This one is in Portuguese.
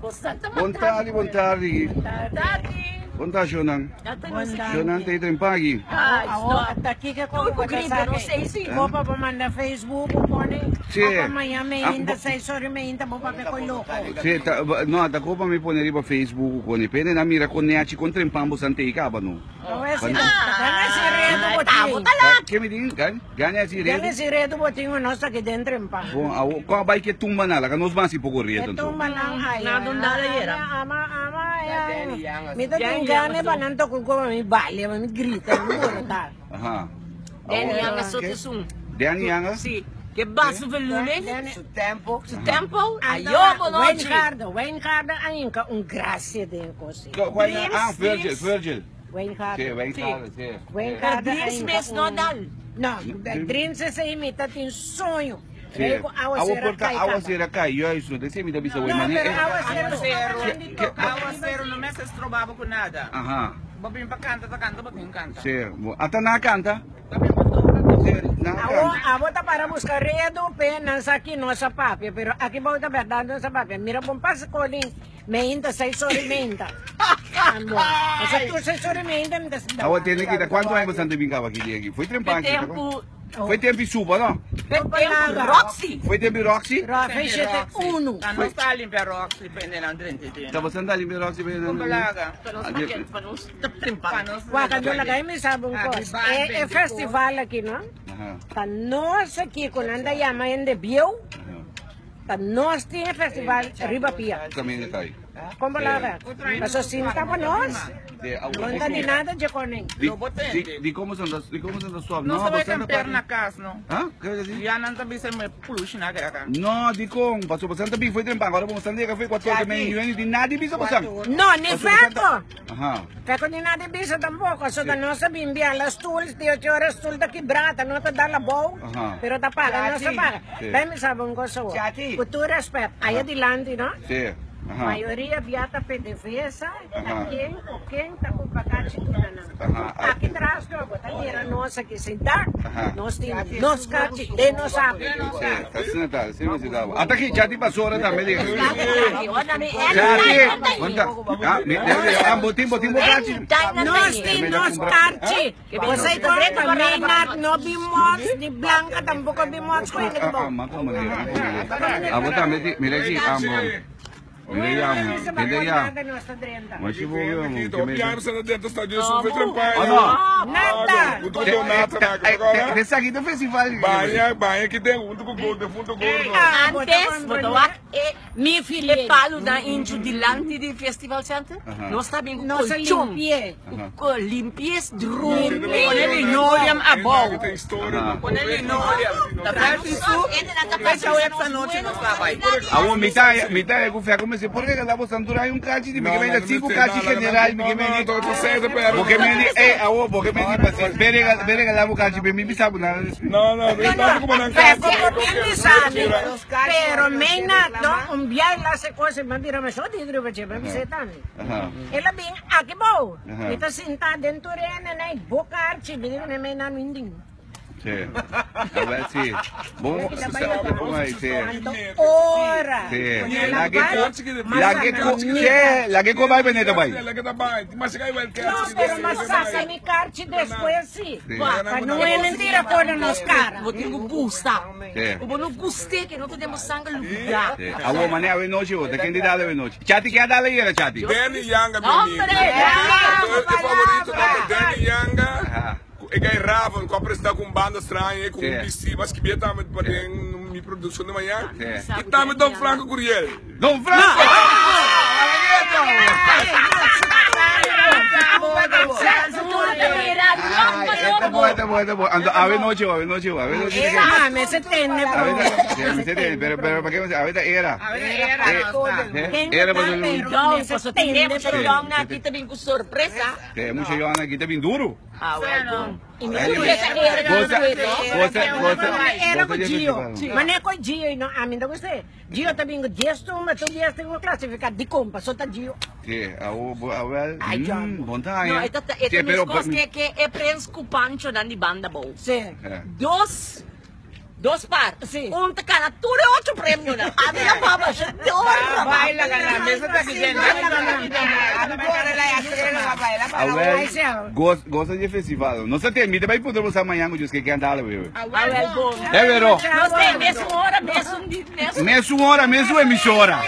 Buon tardi. Buongiorno, Shonan. Shonan, tayo ito yung pagi. At aqui que como não sei se vou para mandar Facebook pone. Sì. Amanhã me ainda sai sorry me ainda vou para coi louco. Sì, no, da copa mi pone riba Facebook con i pene na mira con neaci contro in pambo sante ikaba no. Gana si redo botinho. Che mi dici? Gana si redo. Gana si redo botinho nossa que dentro em pambo. Bom, com a bike tumba na la, que nos vasi poco redo. Tumba lang ay. Nadundala yera. Ama mi da gane ba nanto ko mi bale, mi grita, mi tá. Aha. Dani Yanga Sotisum. Dani Yanga? Sì. Che basso volume? Su tempo. Su tempo? Ayobo noche. Wayne Carter ainda graça de così. Virgil. Wayne Carter. Sì, Wayne Carter, sì. Wayne Carter Dreams Mess Nodal. No, Dreams se imita tem sonho. Sì. Awa sera kai, io isso, de mi da bisa No, Wayne. pero awa Zero non mi si trovavo con nada. Aha. Babim pa canta, babim canta. Sì. Ata na canta? Abo tá para buscar redo penas aqui nossa papia, pero aqui vou tá verdade nossa papia. Mira bom passa colim, meinta sai sorry meinta. Ambo. Essa tu sai sorry meinta, me das. Awa tiene que quanto hai bastante vincava aqui? Foi trempante. Foi tempo em suba, não? Roxy. Foi tempo em Roxy? Roxy é uno. Non sta all'imper Roxy, prende l'andrente. Stava andando in Roxy per Balaga. Waka do lagay may sabong kos. Festival aqui, não? Tá nós aqui quando anda yama ende biu. Tá nós tem festival Riba Pia. Também está aí. Como lá? Mas sinta pa nós. Não tá de nada de conem. Di como são das suave. Non sapevo camper na casa, no? Hã? Que é assim? Ya non sapevo se me pulush na gara. No, di como, passou bastante bem, foi trempar. Agora vamos andar que foi 4 meses de nada e bisa passando. No, ni feco. Aha. Feco ni nada bisa tampoco. So da nossa bimbia las tools, 18 horas tool da quebrada, não tá dando bow. Pero tá paga, não se paga. Bem me sabem coisa. Com todo respeito, aí adiante, não? Sim. Maioria viata PDVSA, quem tá com pacote tudo não. Aqui atrás do tá era nossa que se dá. Nós temos nós carte de nós sabe. Tá sendo tá, sim me dá. Até aqui já te passou hora também. Já botim carte. Nós temos carte. Você também não vimos de branca tampouco vimos com ele bom. Abo também, mira aqui, amo. Vediamo. Ma ci vuole un po' sono dentro stadio su vetrempare. Nada. Te sa che dove si fa il Banha que tem um com gordo, fundo gordo. Antes, botoak mi file palo da inju dilanti di Festival Center. Non sta bem Nós limpie. Limpies drum. Con el linoleum a bow. Tem história. Con el linoleum. Da parte su. Essa essa noite não stava aí. A metà è cuffia come se pure che la possa andare un calcio di mi viene 5 calci generali mi viene porque me di porque me di bere che la calci per mi sa una no come non pero mena no un viaje la se cose ma dire ma so di dove c'è per mi setani e la bin a che bo mi sta sentata dentro nei bocarci mi dire mena non indin. Sì, vabbè sì, buon come sì. Ora. Sì, la che come vai venite poi? La che da bai, ma se vai il No, pero mas sasa mi carci después sì. Ma non è mentira fuori nos cara. Vou ter um busta. O bom guste que não temos sangue lugar. A uomo ne ave noci o, che candidato ave noci. Chati che dalla ieri Chati. Danny Yanga mio amico. Il favorito da Danny Yanga. E che Raven, que apresenta com banda estranha, com um PC, mas que bem tá me fazendo minha produção de manhã. E tá me dando Franco Curiel. Don Franco! Buono. Ave noci. Ah, me se tenne. Pero perché avete era? Era Então, posso ter Joana aqui também com surpresa. Mucha Joana aqui também duro. Ah, well. Era com Gio. Mas não é com Gio, não. A mim não gostei. Gio também com gesto, mas tu gesto tem classificado de compa, só tá Gio. Sì, bontà. No, ito mis cos que é prens com Pancho dan di banda bow. Sì. 2 partes. Sim. Canatura é 8 prêmios, né? A minha baba, gente, Baila ka na, mesa tá dizendo. Gosta de festival. Não se termina, mas podemos amanhã com os que querem andar, viu? é bom. É verdade. Nós temos mesmo hora, mesmo Mesmo hora, mesmo emissora.